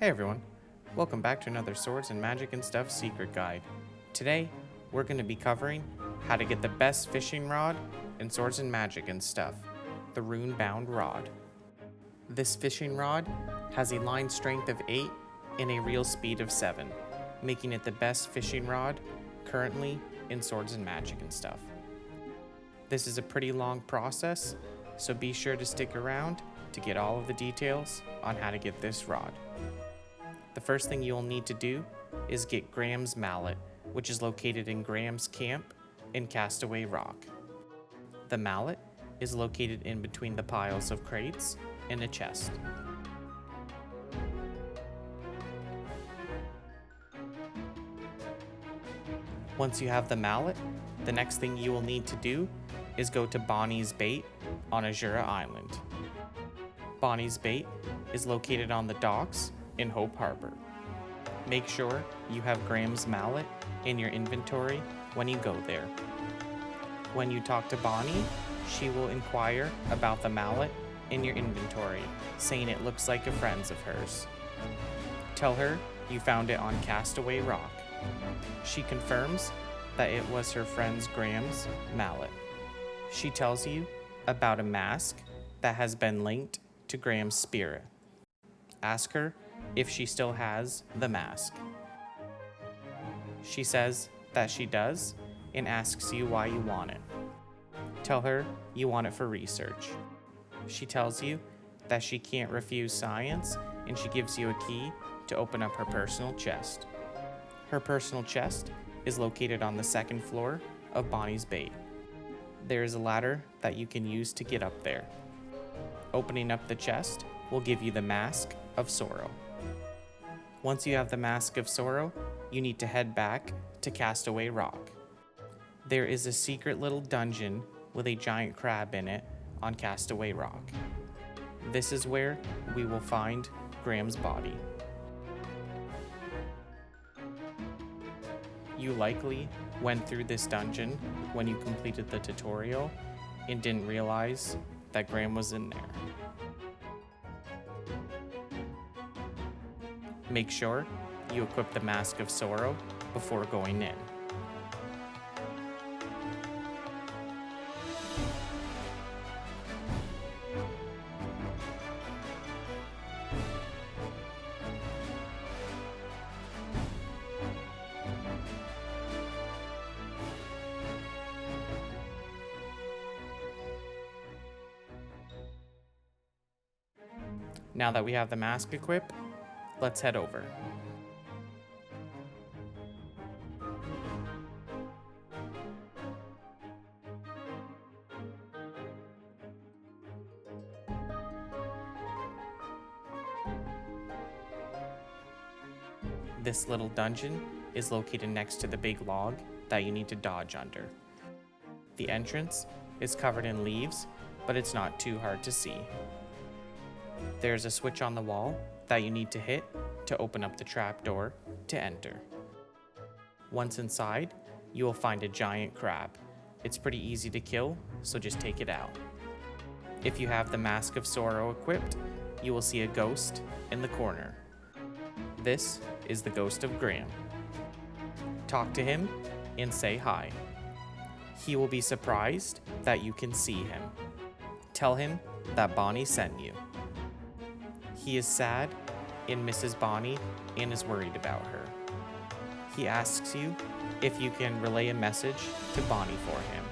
Hey everyone, welcome back to another Swords and Magic and Stuff secret guide. Today, we're going to be covering how to get the best fishing rod in Swords and Magic and Stuff, the RuneBound Rod. This fishing rod has a line strength of 8 and a reel speed of 7, making it the best fishing rod currently in Swords and Magic and Stuff. This is a pretty long process, so be sure to stick around to get all of the details on how to get this rod. The first thing you'll need to do is get Graham's mallet, which is located in Graham's camp in Castaway Rock. The mallet is located in between the piles of crates in a chest. Once you have the mallet, the next thing you will need to do is go to Bonnie's Bait on Azura Island. Bonnie's Bait is located on the docks in Hope Harbor. Make sure you have Graham's mallet in your inventory when you go there. When you talk to Bonnie, she will inquire about the mallet in your inventory, saying it looks like a friend's of hers. Tell her you found it on Castaway Rock. She confirms that it was her friend's Graham's mallet. She tells you about a mask that has been linked to Graham's spirit. Ask her if she still has the mask. She says that she does and asks you why you want it. Tell her you want it for research. She tells you that she can't refuse science and she gives you a key to open up her personal chest. Her personal chest is located on the second floor of Bonnie's Bait. There is a ladder that you can use to get up there. Opening up the chest will give you the Mask of Sorrow. Once you have the Mask of Sorrow, you need to head back to Castaway Rock. There is a secret little dungeon with a giant crab in it on Castaway Rock. This is where we will find Graham's body. You likely went through this dungeon when you completed the tutorial and didn't realize that Graham was in there. Make sure you equip the Mask of Sorrow before going in. Now that we have the mask equipped, let's head over. This little dungeon is located next to the big log that you need to dodge under. The entrance is covered in leaves, but it's not too hard to see. There's a switch on the wall that you need to hit to open up the trapdoor to enter. Once inside, you will find a giant crab. It's pretty easy to kill, so just take it out. If you have the Mask of Sorrow equipped, you will see a ghost in the corner. This is the ghost of Graham. Talk to him and say hi. He will be surprised that you can see him. Tell him that Bonnie sent you. He is sad and misses Bonnie and is worried about her. He asks you if you can relay a message to Bonnie for him.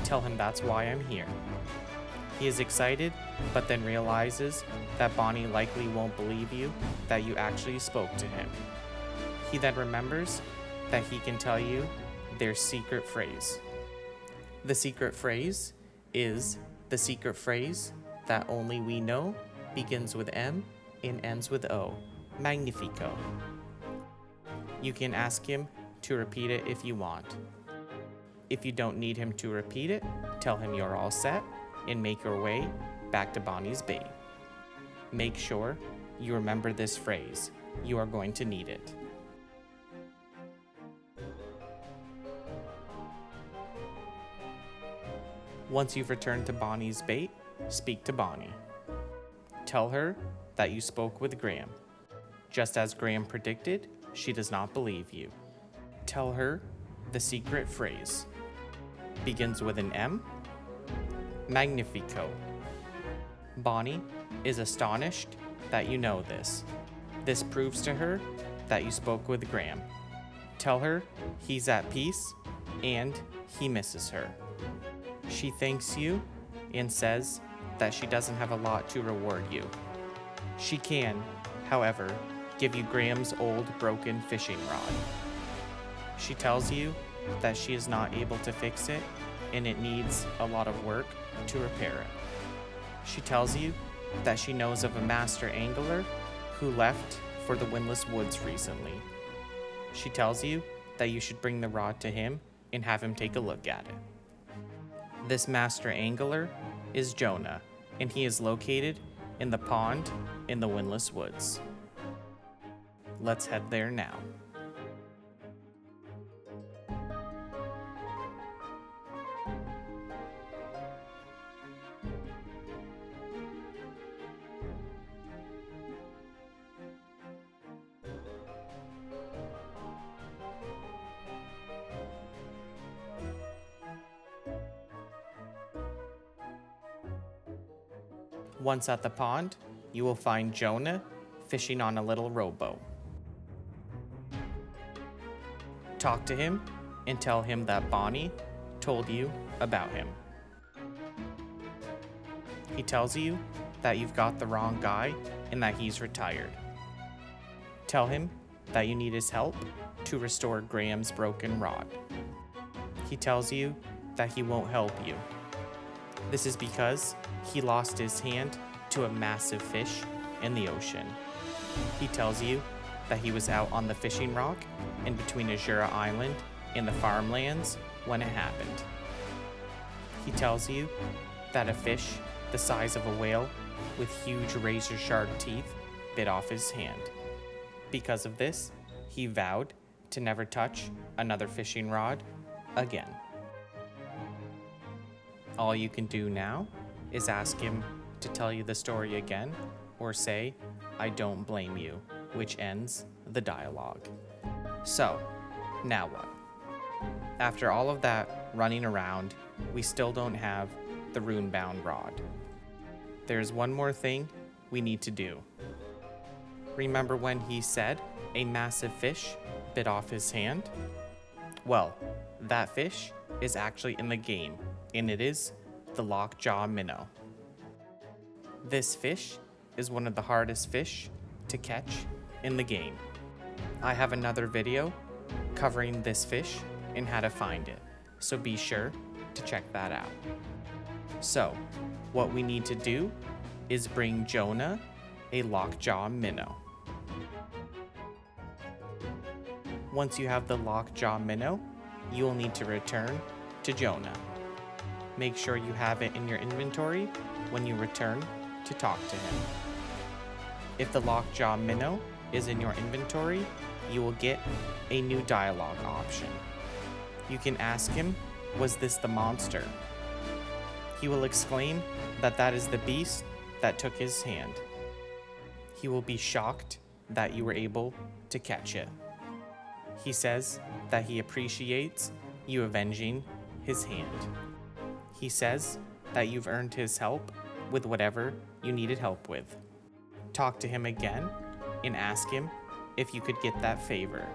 Tell him that's why I'm here. He is excited, but then realizes that Bonnie likely won't believe you that you actually spoke to him. He then remembers that he can tell you their secret phrase. The secret phrase is the secret phrase that only we know begins with M and ends with O, Magnifico. You can ask him to repeat it if you want. If you don't need him to repeat it, tell him you're all set and make your way back to Bonnie's Bait. Make sure you remember this phrase. You are going to need it. Once you've returned to Bonnie's Bait, speak to Bonnie. Tell her that you spoke with Graham. Just as Graham predicted, she does not believe you. Tell her the secret phrase. Begins with an M. Magnifico. Bonnie is astonished that you know this. This proves to her that you spoke with Graham. Tell her he's at peace and he misses her. She thanks you and says that she doesn't have a lot to reward you. She can, however, give you Graham's old broken fishing rod. She tells you that she is not able to fix it and it needs a lot of work to repair it. She tells you that she knows of a master angler who left for the windless woods recently. She tells you that you should bring the rod to him and have him take a look at it. This master angler is Jonah, and he is located in the pond in the windless woods. Let's head there now. Once at the pond, you will find Jonah fishing on a little rowboat. Talk to him and tell him that Bonnie told you about him. He tells you that you've got the wrong guy and that he's retired. Tell him that you need his help to restore Graham's broken rod. He tells you that he won't help you. This is because he lost his hand to a massive fish in the ocean. He tells you that he was out on the fishing rock in between Azura Island and the farmlands when it happened. He tells you that a fish the size of a whale with huge razor-sharp teeth bit off his hand. Because of this, he vowed to never touch another fishing rod again. All you can do now is ask him to tell you the story again, or say, "I don't blame you," which ends the dialogue. So, now what? After all of that running around, we still don't have the RuneBound Rod. There's one more thing we need to do. Remember when he said a massive fish bit off his hand? Well, that fish is actually in the game, and it is the lockjaw minnow. This fish is one of the hardest fish to catch in the game. I have another video covering this fish and how to find it, so be sure to check that out. So, what we need to do is bring Jonah a lockjaw minnow. Once you have the lockjaw minnow, you will need to return to Jonah. Make sure you have it in your inventory when you return to talk to him. If the lockjaw minnow is in your inventory, you will get a new dialogue option. You can ask him, "Was this the monster?" He will exclaim that that is the beast that took his hand. He will be shocked that you were able to catch it. He says that he appreciates you avenging his hand. He says that you've earned his help with whatever you needed help with. Talk to him again and ask him if you could get that favor.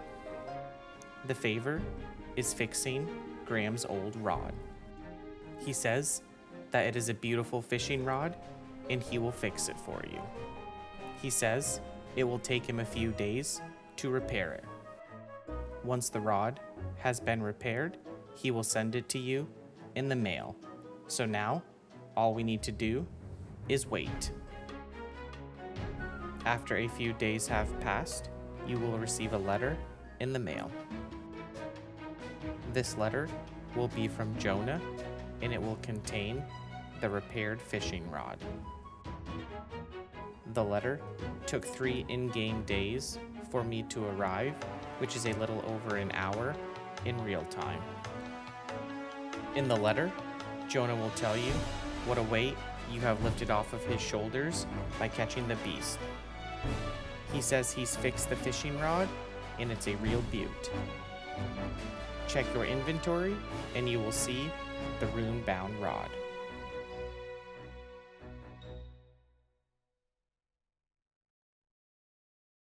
The favor is fixing Graham's old rod. He says that it is a beautiful fishing rod and he will fix it for you. He says it will take him a few days to repair it. Once the rod has been repaired, he will send it to you in the mail. So now, all we need to do is wait. After a few days have passed, you will receive a letter in the mail. This letter will be from Jonah, and it will contain the repaired fishing rod. The letter took 3 in-game days for me to arrive, which is a little over an hour in real time. In the letter, Jonah will tell you what a weight you have lifted off of his shoulders by catching the beast. He says he's fixed the fishing rod, and it's a real beaut. Check your inventory, and you will see the RuneBound Rod.